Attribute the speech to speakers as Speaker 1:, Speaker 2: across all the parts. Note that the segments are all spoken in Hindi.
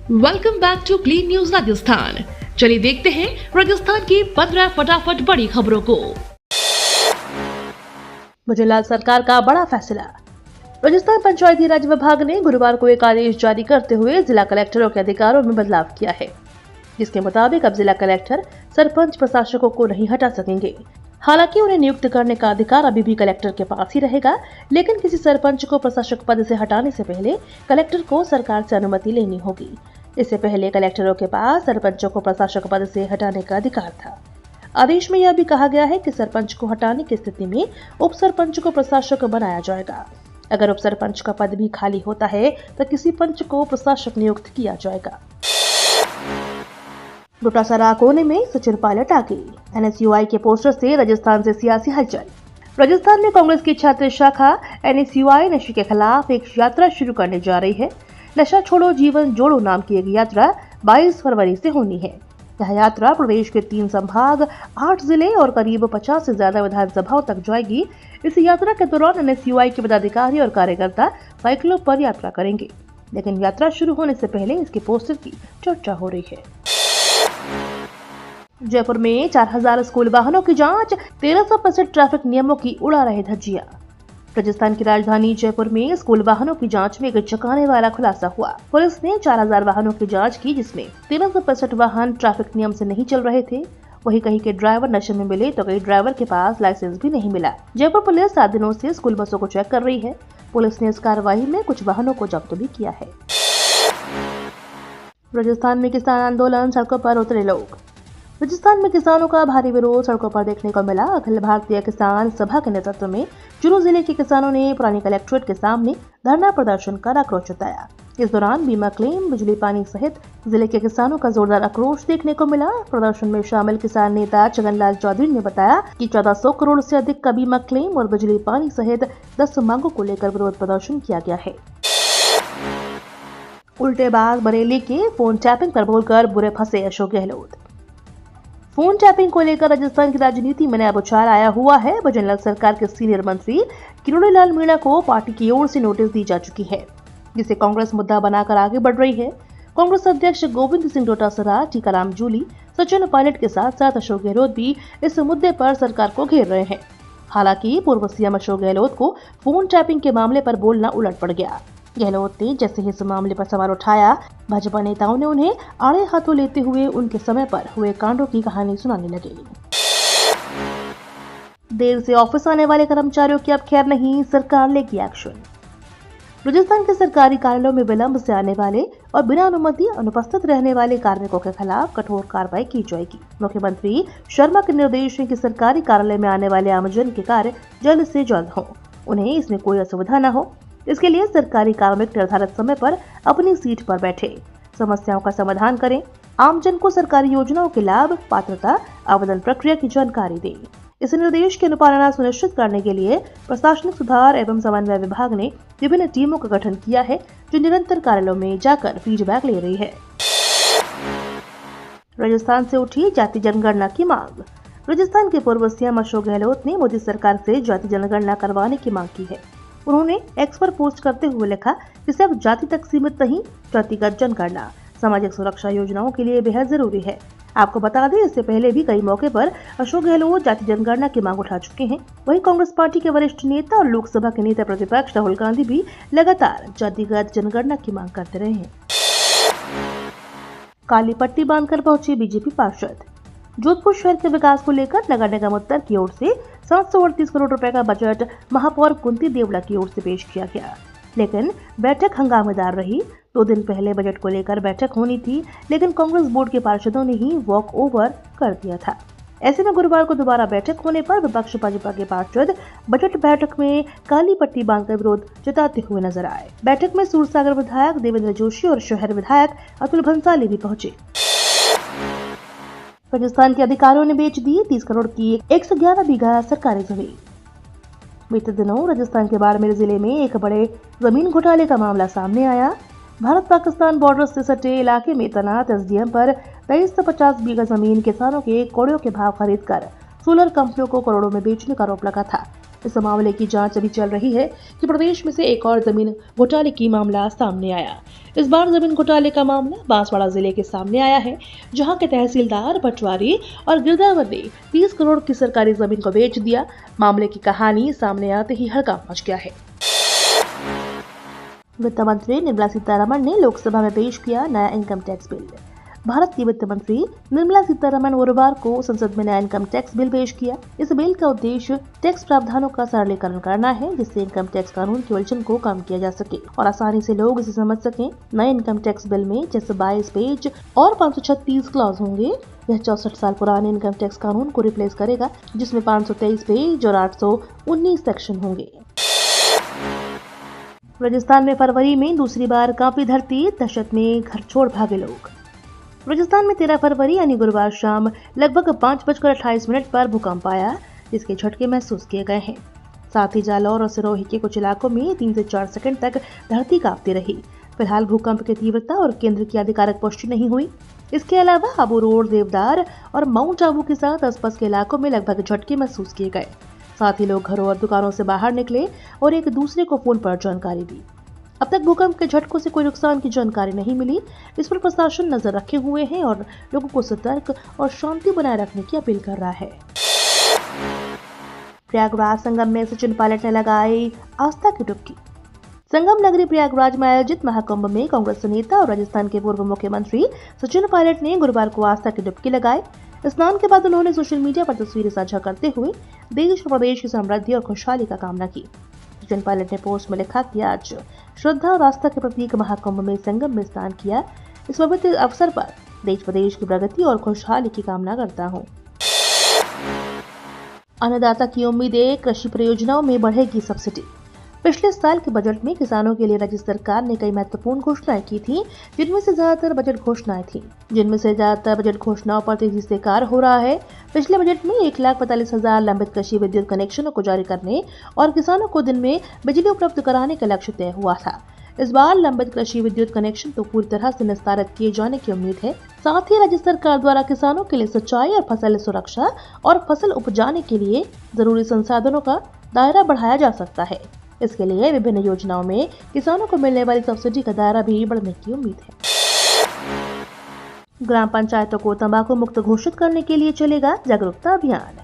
Speaker 1: Welcome back to clean news Rajasthan. चलिए देखते हैं राजस्थान की 15 फटाफट बड़ी खबरों को।
Speaker 2: भजनलाल सरकार का बड़ा फैसला। राजस्थान पंचायती राज विभाग ने गुरुवार को एक आदेश जारी करते हुए जिला कलेक्टरों के अधिकारों में बदलाव किया है, जिसके मुताबिक अब जिला कलेक्टर सरपंच प्रशासकों को नहीं हटा सकेंगे। हालांकि उन्हें नियुक्त करने का अधिकार अभी भी कलेक्टर के पास ही रहेगा, लेकिन किसी सरपंच को प्रशासक पद से हटाने से पहले कलेक्टर को सरकार से अनुमति लेनी होगी। इससे पहले कलेक्टरों के पास सरपंचों को प्रशासक पद से हटाने का अधिकार था। आदेश में यह भी कहा गया है कि सरपंच को हटाने की स्थिति में उप सरपंच को प्रशासक बनाया जाएगा। अगर उप सरपंच का पद भी खाली होता है तो किसी पंच को प्रशासक नियुक्त किया जाएगा। डोटासरा कोने में सचिन पायलट आगे। एनएसयूआई के पोस्टर से राजस्थान से सियासी हलचल। राजस्थान में कांग्रेस की छात्र शाखा एनएसयूआई नशे के खिलाफ एक यात्रा शुरू करने जा रही है। नशा छोड़ो जीवन जोड़ो नाम की एक यात्रा 22 फरवरी से होनी है। यह यात्रा प्रदेश के 3 संभाग, 8 जिले और करीब 50 से ज्यादा विधानसभाओं तक जाएगी। इस यात्रा के दौरान एनएसयूआई के पदाधिकारी और कार्यकर्ता साइकिलों पर यात्रा करेंगे, लेकिन यात्रा शुरू होने से पहले इसके पोस्टर की चर्चा हो रही है। जयपुर में 4000 स्कूल वाहनों की जांच, 1365 ट्रैफिक नियमों की उड़ा रहे धज्जियां। राजस्थान की राजधानी जयपुर में स्कूल वाहनों की जांच में एक चौंकाने वाला खुलासा हुआ। पुलिस ने 4000 वाहनों की जांच की, जिसमें 1365 वाहन ट्रैफिक नियम से नहीं चल रहे थे। वहीं कहीं के ड्राइवर नशे में मिले तो कई ड्राइवर के पास लाइसेंस भी नहीं मिला। जयपुर पुलिस 7 दिनों से स्कूल बसों को चेक कर रही है। पुलिस ने इस कार्रवाई में कुछ वाहनों को जब्त भी किया है। राजस्थान में किसान आंदोलन, सड़कों पर उतरे लोग। राजस्थान में किसानों का भारी विरोध सड़कों पर देखने को मिला। अखिल भारतीय किसान सभा के नेतृत्व में चूरू जिले के किसानों ने पुरानी कलेक्ट्रेट के सामने धरना प्रदर्शन कर आक्रोश जताया। इस दौरान बीमा क्लेम, बिजली पानी सहित जिले के किसानों का जोरदार आक्रोश देखने को मिला। प्रदर्शन में शामिल किसान नेता छगनलाल चौधरी ने बताया कि 1400 करोड़ से अधिक का बीमा क्लेम और बिजली पानी सहित 10 मांगों को लेकर विरोध प्रदर्शन किया गया है। उल्टे बाग बरेली के फोन टैपिंग पर बोलकर बुरे फंसे अशोक गहलोत। फोन टैपिंग को लेकर राजस्थान की राजनीति में नया उछाल आया हुआ है। भजनलाल सरकार के सीनियर मंत्री किरोड़ीलाल मीणा को पार्टी की ओर से नोटिस दी जा चुकी है, जिसे कांग्रेस मुद्दा बनाकर आगे बढ़ रही है। कांग्रेस अध्यक्ष गोविंद सिंह डोटासरा, टीकाराम जूली, सचिन पायलट के साथ साथ अशोक गहलोत भी इस मुद्दे पर सरकार को घेर रहे हैं। हालांकि पूर्व सीएम अशोक गहलोत को फोन टैपिंग के मामले पर बोलना उलट पड़ गया। गहलोत ने जैसे ही इस मामले पर सवाल उठाया, भाजपा नेताओं ने उन्हें आड़े हाथों लेते हुए उनके समय पर हुए कांडों की कहानी सुनाने लगे। देर से ऑफिस आने वाले कर्मचारियों की अब खैर नहीं, सरकार लेगी एक्शन। राजस्थान के सरकारी कार्यालयों में विलंब से आने वाले और बिना अनुमति अनुपस्थित रहने वाले कार्मिकों के खिलाफ कठोर कार्रवाई की जाएगी। मुख्यमंत्री शर्मा के निर्देश है कि सरकारी कार्यालय में आने वाले आमजन के कार्य जल्द से जल्द हो, उन्हें इसमें कोई असुविधा न हो। इसके लिए सरकारी कार्मिक निर्धारित समय पर अपनी सीट पर बैठे समस्याओं का समाधान करें, आमजन को सरकारी योजनाओं के लाभ, पात्रता, आवेदन प्रक्रिया की जानकारी दें। इस निर्देश की अनुपालना सुनिश्चित करने के लिए प्रशासनिक सुधार एवं समन्वय विभाग ने विभिन्न टीमों का गठन किया है, जो निरंतर कार्यालयों में जाकर फीडबैक ले रही है। राजस्थान से उठी जाति जनगणना की मांग। राजस्थान के पूर्व सीएम अशोक गहलोत ने मोदी सरकार से जाति जनगणना करवाने की मांग की है। उन्होंने एक्स पर पोस्ट करते हुए लिखा कि सिर्फ जाति तक सीमित नहीं, जातिगत जनगणना सामाजिक सुरक्षा योजनाओं के लिए बेहद जरूरी है। आपको बता दें, इससे पहले भी कई मौके पर अशोक गहलोत जाति जनगणना की मांग उठा चुके हैं। वहीं कांग्रेस पार्टी के वरिष्ठ नेता और लोकसभा के नेता प्रतिपक्ष राहुल गांधी भी लगातार जातिगत जनगणना की मांग करते रहे हैं। काली पट्टी बांधकर पहुंचे बीजेपी पार्षद। जोधपुर शहर के विकास को लेकर नगर निगम उत्तर की ओर से 738 करोड़ रुपए का बजट महापौर कुंती देवड़ा की ओर से पेश किया गया, लेकिन बैठक हंगामेदार रही। 2 दिन पहले बजट को लेकर बैठक होनी थी, लेकिन कांग्रेस बोर्ड के पार्षदों ने ही वॉक ओवर कर दिया था। ऐसे में गुरुवार को दोबारा बैठक होने पर विपक्ष भाजपा के पार्षद बजट बैठक में काली पट्टी बांधकर विरोध जताते हुए नजर आए। बैठक में सूरसागर विधायक देवेंद्र जोशी और शहर विधायक अतुल भंसाली भी पहुंचे। राजस्थान के अधिकारियों ने बेच दी 30 करोड़ की 111 बीघा सरकारी जमीन। बीते दिनों राजस्थान के बाड़मेर जिले में एक बड़े जमीन घोटाले का मामला सामने आया। भारत पाकिस्तान बॉर्डर से सटे इलाके में तैनात एसडीएम पर 2350 बीघा जमीन किसानों के कोड़ियों के भाव खरीद कर सोलर कंपनियों को करोड़ों में बेचने का आरोप लगा था। इस मामले की जांच अभी चल रही है कि प्रदेश में से एक और जमीन घोटाले की मामला सामने आया। इस बार जमीन घोटाले का मामला बांसवाड़ा जिले के सामने आया है, जहां के तहसीलदार, पटवारी और गिरदावर ने 30 करोड़ की सरकारी जमीन को बेच दिया। मामले की कहानी सामने आते ही हड़कंप मच गया है। वित्त मंत्री निर्मला सीतारमण ने लोकसभा में पेश किया नया इनकम टैक्स बिल। भारत की वित्त मंत्री निर्मला सीतारमण गुरुवार को संसद में नया इनकम टैक्स बिल पेश किया। इस बिल का उद्देश्य टैक्स प्रावधानों का सरलीकरण करना है, जिससे इनकम टैक्स कानून की उलझन को कम किया जा सके और आसानी से लोग इसे समझ सकें। नए इनकम टैक्स बिल में 622 पेज और 536 क्लॉज होंगे। यह 64 साल पुराने इनकम टैक्स कानून को रिप्लेस करेगा, जिसमें 523 पेज और 819 सेक्शन होंगे। राजस्थान में फरवरी में दूसरी बार कांपी धरती, दहशत में घर छोड़ भागे लोग। राजस्थान में 13 फरवरी यानी गुरुवार शाम लगभग 5:28 पर भूकंप आया, जिसके झटके महसूस किए गए हैं। साथ ही जालौर और सिरोही के कुछ इलाकों में 3 से 4 सेकंड तक धरती कांपती रही। फिलहाल भूकंप की तीव्रता और केंद्र की आधिकारिक पुष्टि नहीं हुई। इसके अलावा आबू रोड, देवदार और माउंट आबू के साथ आसपास के इलाकों में लगभग झटके महसूस किए गए। साथ ही लोग घरों और दुकानों से बाहर निकले और एक दूसरे को फोन पर जानकारी दी। अब तक भूकंप के झटकों से कोई नुकसान की जानकारी नहीं मिली। इस पर प्रशासन नजर रखे हुए हैं और लोगों को सतर्क और शांति बनाए रखने की अपील कर रहा है। प्रयागराज संगम में सचिन पायलट ने लगाई आस्था की डुबकी। संगम नगरी प्रयागराज में आयोजित महाकुंभ में कांग्रेस नेता और राजस्थान के पूर्व मुख्यमंत्री सचिन पायलट ने गुरुवार को आस्था की डुबकी लगाई। स्नान के बाद उन्होंने सोशल मीडिया पर तस्वीरें साझा करते हुए देश और प्रदेश की समृद्धि और खुशहाली का कामना की। सचिन पायलट ने पोस्ट में लिखा कि आज श्रद्धा और आस्था के प्रतीक महाकुंभ में संगम में स्नान किया। इस पवित्र अवसर पर देश प्रदेश की प्रगति और खुशहाली की कामना करता हूँ। अन्नदाता की उम्मीदें, कृषि परियोजनाओं में बढ़ेगी सब्सिडी। पिछले साल के बजट में किसानों के लिए राज्य सरकार ने कई महत्वपूर्ण घोषणाएं की थी, जिनमें से ज्यादातर बजट घोषणाओं पर तेजी से कार्य हो रहा है। पिछले बजट में 1,45,000 लंबित कृषि विद्युत कनेक्शनों को जारी करने और किसानों को दिन में बिजली उपलब्ध कराने का लक्ष्य तय हुआ था। इस बार लंबित कृषि विद्युत कनेक्शन तो पूरी तरह से निस्तारित किए जाने की उम्मीद है। साथ ही राज्य सरकार द्वारा किसानों के लिए सिंचाई और फसल सुरक्षा और फसल उपजाने के लिए जरूरी संसाधनों का दायरा बढ़ाया जा सकता है। इसके लिए विभिन्न योजनाओं में किसानों को मिलने वाली सब्सिडी का दायरा भी बढ़ने की उम्मीद है। ग्राम पंचायतों को तंबाकू मुक्त घोषित करने के लिए चलेगा जागरूकता अभियान।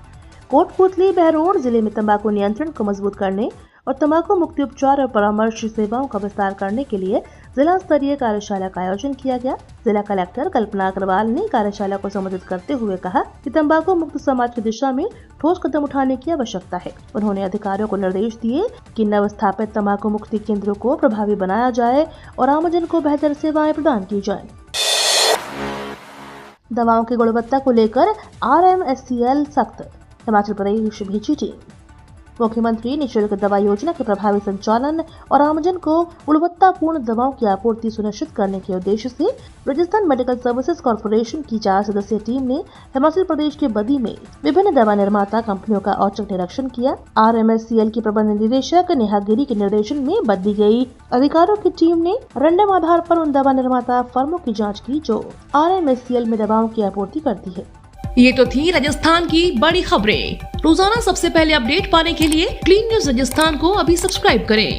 Speaker 2: कोटपूतली, बहरोड जिले में तंबाकू नियंत्रण को मजबूत करने और तंबाकू मुक्ति उपचार और परामर्श सेवाओं का विस्तार करने के लिए जिला स्तरीय कार्यशाला का आयोजन किया गया। जिला कलेक्टर कल्पना अग्रवाल ने कार्यशाला को संबोधित करते हुए कहा कि तंबाकू मुक्त समाज की दिशा में ठोस कदम उठाने की आवश्यकता है। उन्होंने अधिकारियों को निर्देश दिए कि नवस्थापित तंबाकू मुक्ति केंद्रों को प्रभावी बनाया जाए और आमजन को बेहतर सेवाएं प्रदान की जाए। दवाओं की गुणवत्ता को लेकर RMSCL सख्त, हिमाचल प्रदेश भेजी टीम। मुख्यमंत्री निःशुल्क दवा योजना के प्रभावी संचालन और आमजन को गुणवत्तापूर्ण दवाओं की आपूर्ति सुनिश्चित करने के उद्देश्य से राजस्थान मेडिकल सर्विसेज कॉर्पोरेशन की 4 सदस्यीय टीम ने हिमाचल प्रदेश के बद्दी में विभिन्न दवा निर्माता कंपनियों का औचक निरीक्षण किया। RMSCL की प्रबंध निदेशक नेहा गिरी के निर्देशन में बद्दी गई अधिकारियों की टीम ने रैंडम आधार पर उन दवा निर्माता फर्मों की जाँच की जो RMSCL में दवाओं की आपूर्ति करती है।
Speaker 1: ये तो थी राजस्थान की बड़ी खबरें। रोजाना सबसे पहले अपडेट पाने के लिए क्लीन न्यूज राजस्थान को अभी सब्सक्राइब करें।